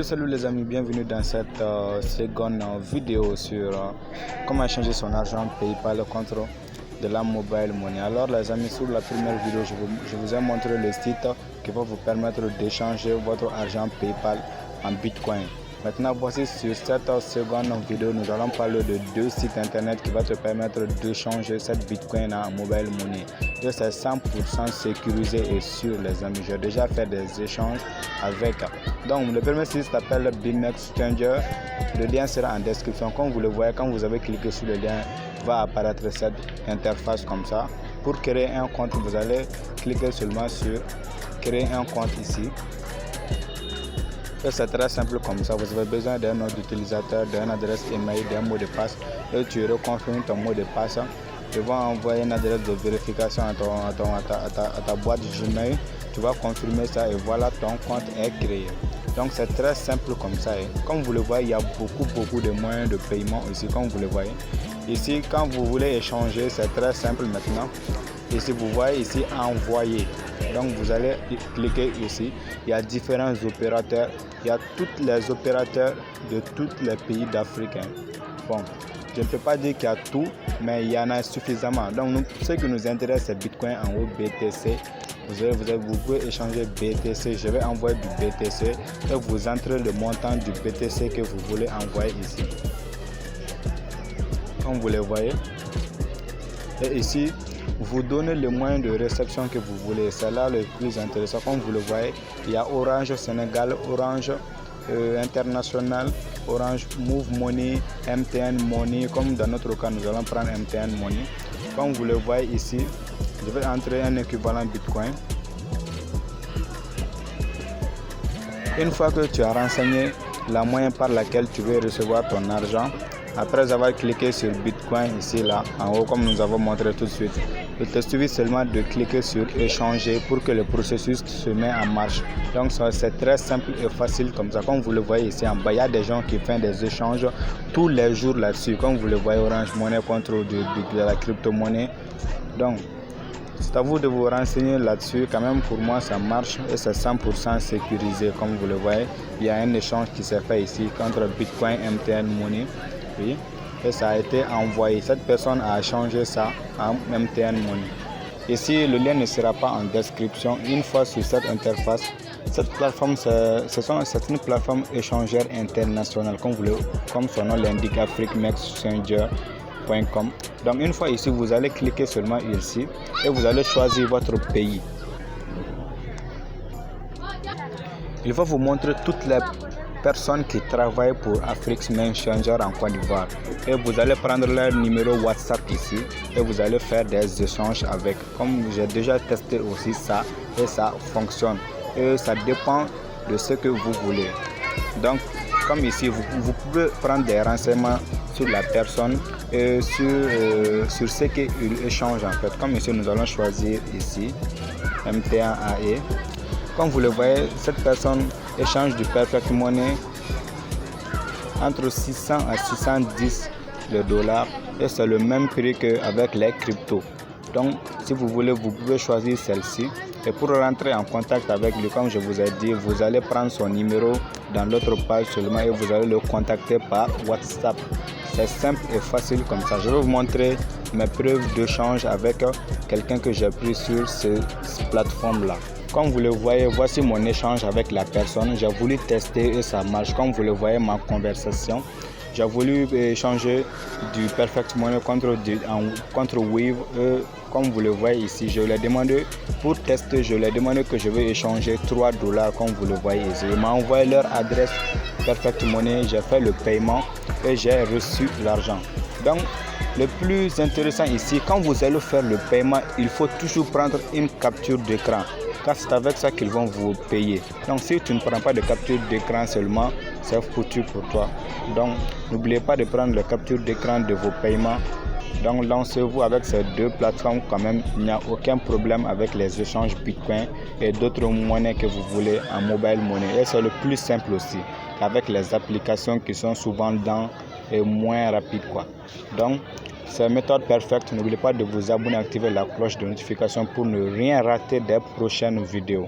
Salut les amis, bienvenue dans cette seconde vidéo sur comment échanger son argent PayPal contre de la mobile money. Alors les amis, sur la première vidéo, je vous ai montré le site qui va vous permettre d'échanger votre argent PayPal en Bitcoin. Maintenant, voici sur cette seconde vidéo, nous allons parler de deux sites internet qui vont te permettre d'échanger cette Bitcoin en mobile money. Et c'est 100% sécurisé et sûr les amis. J'ai déjà fait des échanges avec. Donc le premier site s'appelle BINX Changer. Le lien sera en description. Comme vous le voyez, quand vous avez cliqué sur le lien, va apparaître cette interface comme ça. Pour créer un compte, vous allez cliquer seulement sur créer un compte ici. C'est très simple comme ça. Vous avez besoin d'un nom d'utilisateur, d'une adresse email, d'un mot de passe et tu reconfirmes ton mot de passe. Ils vont envoyer une adresse de vérification à ta boîte Gmail. Tu vas confirmer ça et voilà, ton compte est créé. Donc c'est très simple comme ça. Comme vous le voyez, il y a beaucoup de moyens de paiement ici, comme vous le voyez. Ici, quand vous voulez échanger, c'est très simple maintenant. Ici, vous voyez ici envoyer. Donc vous allez cliquer ici. Il y a différents opérateurs. Il y a tous les opérateurs de tous les pays d'Afrique. Bon, je ne peux pas dire qu'il y a tout, mais il y en a suffisamment. Donc ce qui nous intéresse, c'est Bitcoin en haut, BTC. Vous pouvez échanger BTC. Je vais envoyer du BTC et vous entrez le montant du BTC que vous voulez envoyer ici. Comme vous le voyez. Et ici, vous donnez le moyen de réception que vous voulez. C'est là le plus intéressant. Comme vous le voyez, il y a Orange Sénégal, Orange International, Orange Move Money, MTN Money. Comme dans notre cas, nous allons prendre MTN Money. Comme vous le voyez ici, je vais entrer un équivalent Bitcoin. Une fois que tu as renseigné la moyenne par laquelle tu veux recevoir ton argent, après avoir cliqué sur Bitcoin ici là en haut comme nous avons montré tout de suite, il te suffit seulement de cliquer sur échanger pour que le processus se mette en marche. Donc c'est très simple et facile comme ça. Comme vous le voyez ici en bas, il y a des gens qui font des échanges tous les jours là-dessus. Comme vous le voyez, Orange Money contre de la crypto-monnaie. Donc c'est à vous de vous renseigner là-dessus. Quand même pour moi ça marche et c'est 100% sécurisé. Comme vous le voyez, il y a un échange qui s'est fait ici contre Bitcoin MTN Money. Oui, et ça a été envoyé. Cette personne a changé ça en MTN Money. Ici, le lien ne sera pas en description. Une fois sur cette interface, cette plateforme, c'est une plateforme échangère internationale, comme son nom l'indique, africmexchanger.com. Donc, une fois ici, vous allez cliquer seulement ici et vous allez choisir votre pays. Il va vous montrer toutes les personnes qui travaillent pour Africmexchanger en Côte d'Ivoire et vous allez prendre leur numéro WhatsApp ici et vous allez faire des échanges avec. Comme j'ai déjà testé aussi ça et ça fonctionne et ça dépend de ce que vous voulez. Donc comme ici vous pouvez prendre des renseignements sur la personne et sur ce qu'il échange en fait. Comme ici nous allons choisir ici MT1AE. Comme vous le voyez, cette personne échange du Perfect Money entre 600 à 610 le dollar et c'est le même prix qu'avec les cryptos. Donc si vous voulez, vous pouvez choisir celle-ci et pour rentrer en contact avec lui, comme je vous ai dit, vous allez prendre son numéro dans l'autre page seulement et vous allez le contacter par WhatsApp. C'est simple et facile comme ça. Je vais vous montrer mes preuves d'échange avec quelqu'un que j'ai pris sur cette plateforme-là. Comme vous le voyez, voici mon échange avec la personne. J'ai voulu tester et ça marche. Comme vous le voyez, ma conversation. J'ai voulu échanger du Perfect Money contre Wave. Comme vous le voyez ici, je lui ai demandé pour tester, je lui ai demandé que je veux échanger 3 dollars comme vous le voyez ici. Ils m'ont envoyé leur adresse Perfect Money, j'ai fait le paiement et j'ai reçu l'argent. Donc, le plus intéressant ici, quand vous allez faire le paiement, il faut toujours prendre une capture d'écran. Car c'est avec ça qu'ils vont vous payer. Donc si tu ne prends pas de capture d'écran seulement, c'est foutu pour toi. Donc n'oubliez pas de prendre la capture d'écran de vos paiements. Donc lancez-vous avec ces deux plateformes quand même. Il n'y a aucun problème avec les échanges Bitcoin et d'autres monnaies que vous voulez en mobile money. Et c'est le plus simple aussi, avec les applications qui sont souvent lentes et moins rapides quoi. Donc c'est une méthode parfaite. N'oubliez pas de vous abonner et activer la cloche de notification pour ne rien rater des prochaines vidéos.